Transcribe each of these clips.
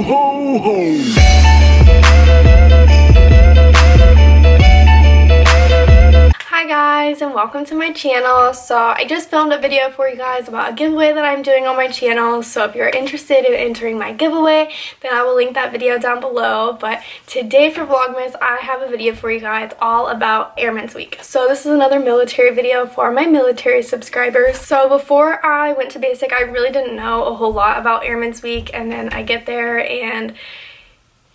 ho, ho! Hi guys, and welcome to my channel. So I just filmed a video for you guys about a giveaway that I'm doing on my channel. So if you're interested in entering my giveaway, then I will link that video down below. But today for Vlogmas, I have a video for you guys all about Airmen's Week. So this is another military video for my military subscribers. So before I went to basic, I really didn't know a whole lot about Airmen's Week, and then I get there and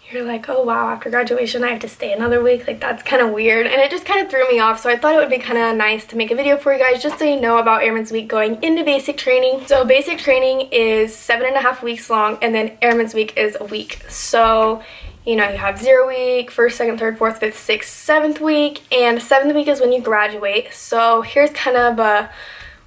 you're like, oh wow, after graduation I have to stay another week. Like, that's kind of weird, and it just kind of threw me off. So I thought it would be kind of nice to make a video for you guys just so you know about Airmen's Week going into basic training. So basic training is 7.5 weeks long, and then Airmen's Week is a week. So you know, you have 0 week, 1st, 2nd, 3rd, 4th, 5th, 6th, 7th week, and 7th week is when you graduate. So here's kind of a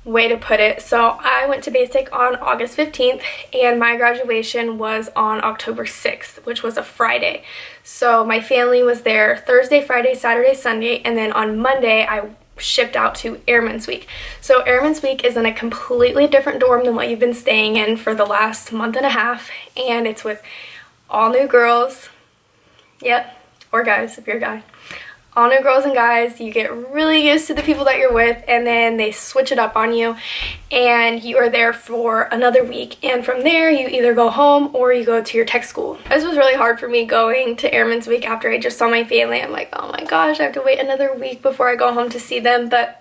way to put it. So I went to basic on August 15th and my graduation was on October 6th, which was a Friday. So my family was there Thursday, Friday, Saturday, Sunday, and then on Monday I shipped out to Airmen's Week. So Airmen's Week is in a completely different dorm than what you've been staying in for the last month and a half, and it's with all new girls. Yep, or guys if you're a guy. All new girls and guys. You get really used to the people that you're with, and then they switch it up on you and you are there for another week, and from there you either go home or you go to your tech school. This was really hard for me going to Airmen's Week after I just saw my family. I'm like, oh my gosh, I have to wait another week before I go home to see them. But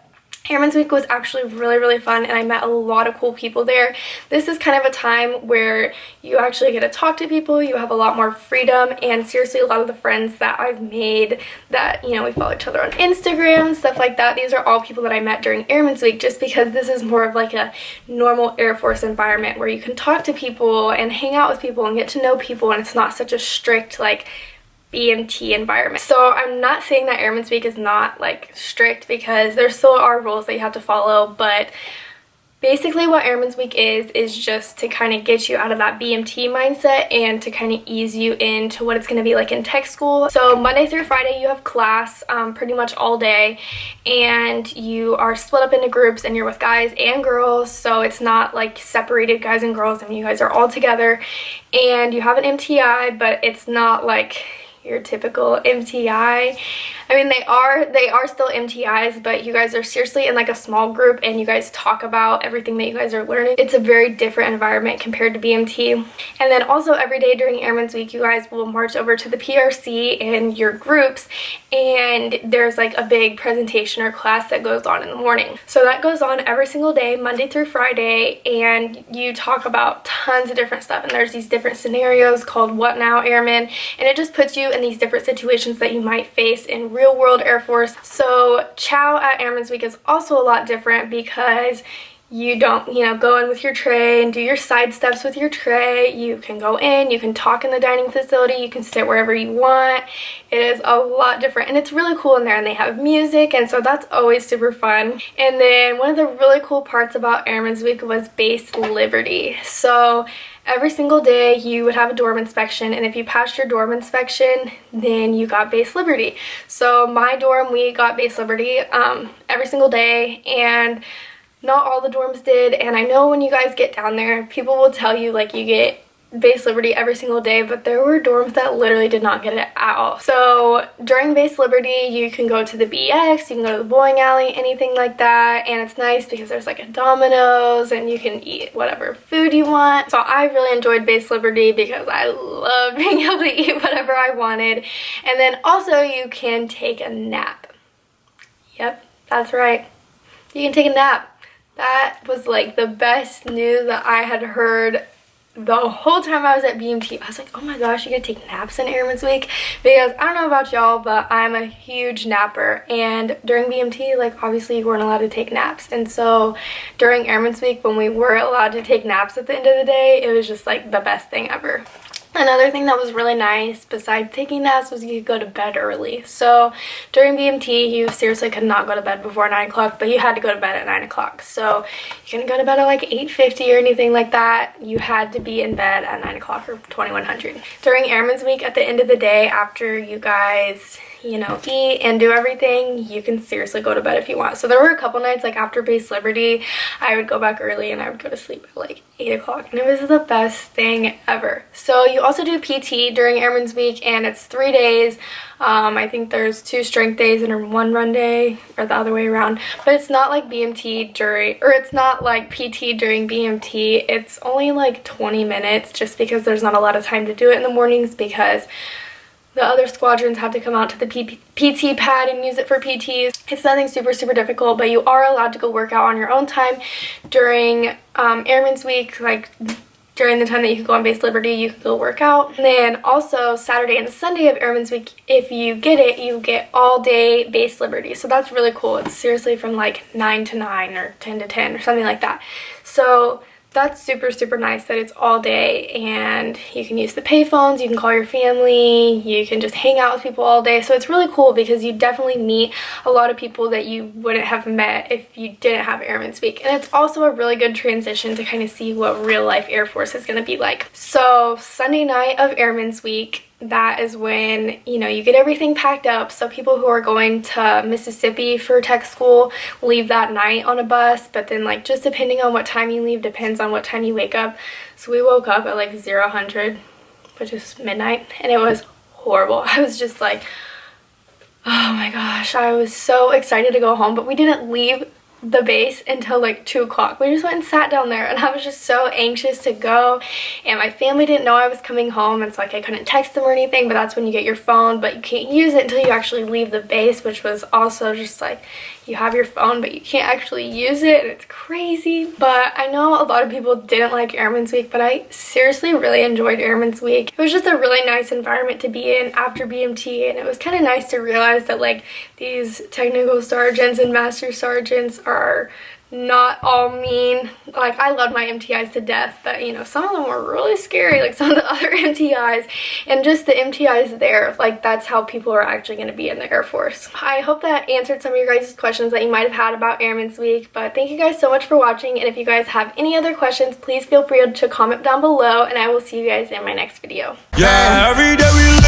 Airmen's Week was actually really fun, and I met a lot of cool people there. This is kind of a time where you actually get to talk to people, you have a lot more freedom, and seriously, a lot of the friends that I've made that, you know, we follow each other on Instagram and stuff like that, these are all people that I met during Airmen's Week, just because this is more of like a normal Air Force environment where you can talk to people and hang out with people and get to know people, and it's not such a strict like BMT environment. So I'm not saying that Airmen's Week is not like strict, because there still are rules that you have to follow, but basically what Airmen's Week is just to kind of get you out of that BMT mindset and to kind of ease you into what it's going to be like in tech school. So Monday through Friday you have class pretty much all day, and you are split up into groups and you're with guys and girls, so it's not like separated guys and girls. I mean, you guys are all together, and you have an MTI, but it's not like your typical MTI. I mean, they are still MTIs, but you guys are seriously in like a small group and you guys talk about everything that you guys are learning. It's a very different environment compared to BMT. And then also every day during Airmen's Week you guys will march over to the PRC in your groups, and there's like a big presentation or class that goes on in the morning. So that goes on every single day, Monday through Friday, and you talk about tons of different stuff, and there's these different scenarios called What Now Airman, and it just puts you in these different situations that you might face in real world Air Force. So chow at Airmen's Week is also a lot different, because you don't, you know, go in with your tray and do your side steps with your tray. You can go in, you can talk in the dining facility, you can sit wherever you want. It is a lot different, and it's really cool in there, and they have music, and so that's always super fun. And then one of the really cool parts about Airmen's Week was base liberty. So every single day you would have a dorm inspection, and if you passed your dorm inspection, then you got base liberty. So my dorm, we got base liberty every single day, and not all the dorms did. And I know when you guys get down there, people will tell you like you get base liberty every single day, but there were dorms that literally did not get it at all. So during base liberty you can go to the BX, you can go to the bowling alley, anything like that, and it's nice because there's like a Domino's and you can eat whatever food you want. So I really enjoyed base liberty because I loved being able to eat whatever I wanted. And then also you can take a nap. Yep, that's right, you can take a nap. That was like the best news that I had heard the whole time I was at BMT. I was like, oh my gosh, you get to take naps in Airmen's Week? Because I don't know about y'all, but I'm a huge napper, and during BMT, like, obviously you weren't allowed to take naps, and so during Airmen's Week, when we were allowed to take naps at the end of the day, it was just like the best thing ever. Another thing that was really nice besides taking naps was you could go to bed early. So during BMT you seriously could not go to bed before 9 o'clock, but you had to go to bed at 9 o'clock. So you couldn't go to bed at like 8:50 or anything like that. You had to be in bed at 9 o'clock or 2100. During Airmen's Week, at the end of the day, after you guys, you know, eat and do everything, you can seriously go to bed if you want. So there were a couple nights, like after Base Liberty, I would go back early and I would go to sleep at like 8 o'clock, and it was the best thing ever. So you also do PT during Airman's Week, and it's 3 days. I think there's 2 strength days and 1 run day, or the other way around. But it's not like BMT during, or it's not like PT during BMT. It's only like 20 minutes just because there's not a lot of time to do it in the mornings, because the other squadrons have to come out to the PT pad and use it for PTs. It's nothing super difficult, but you are allowed to go work out on your own time during Airman's Week. Like during the time that you could go on Base Liberty, you could go work out. And then also Saturday and Sunday of Airman's Week, if you get it, you get all day Base Liberty. So that's really cool. It's seriously from like 9 to 9 or 10 to 10 or something like that. So that's super nice that it's all day, and you can use the payphones, you can call your family, you can just hang out with people all day. So it's really cool because you definitely meet a lot of people that you wouldn't have met if you didn't have Airman's Week. And it's also a really good transition to kind of see what real life Air Force is going to be like. So Sunday night of Airman's Week, that is when, you know, you get everything packed up. So people who are going to Mississippi for tech school leave that night on a bus, but then like just depending on what time you leave depends on what time you wake up. So we woke up at like 00:00, which is midnight, and it was horrible. I was just like, oh my gosh, I was so excited to go home, but we didn't leave the base until like 2 o'clock. We just went and sat down there, and I was just so anxious to go, and my family didn't know I was coming home, and so like I couldn't text them or anything. But that's when you get your phone, but you can't use it until you actually leave the base, which was also just like, you have your phone but you can't actually use it, and it's crazy. But I know a lot of people didn't like Airman's Week, but I seriously really enjoyed Airman's Week. It was just a really nice environment to be in after BMT, and it was kind of nice to realize that like these technical sergeants and master sergeants are not all mean. Like, I loved my MTIs to death, but you know, some of them were really scary, like some of the other MTIs, and just the MTIs there, like that's how people are actually going to be in the Air Force. I hope that answered some of your guys' questions that you might have had about Airman's Week, but thank you guys so much for watching, and if you guys have any other questions, please feel free to comment down below, and I will see you guys in my next video. Yeah, every day we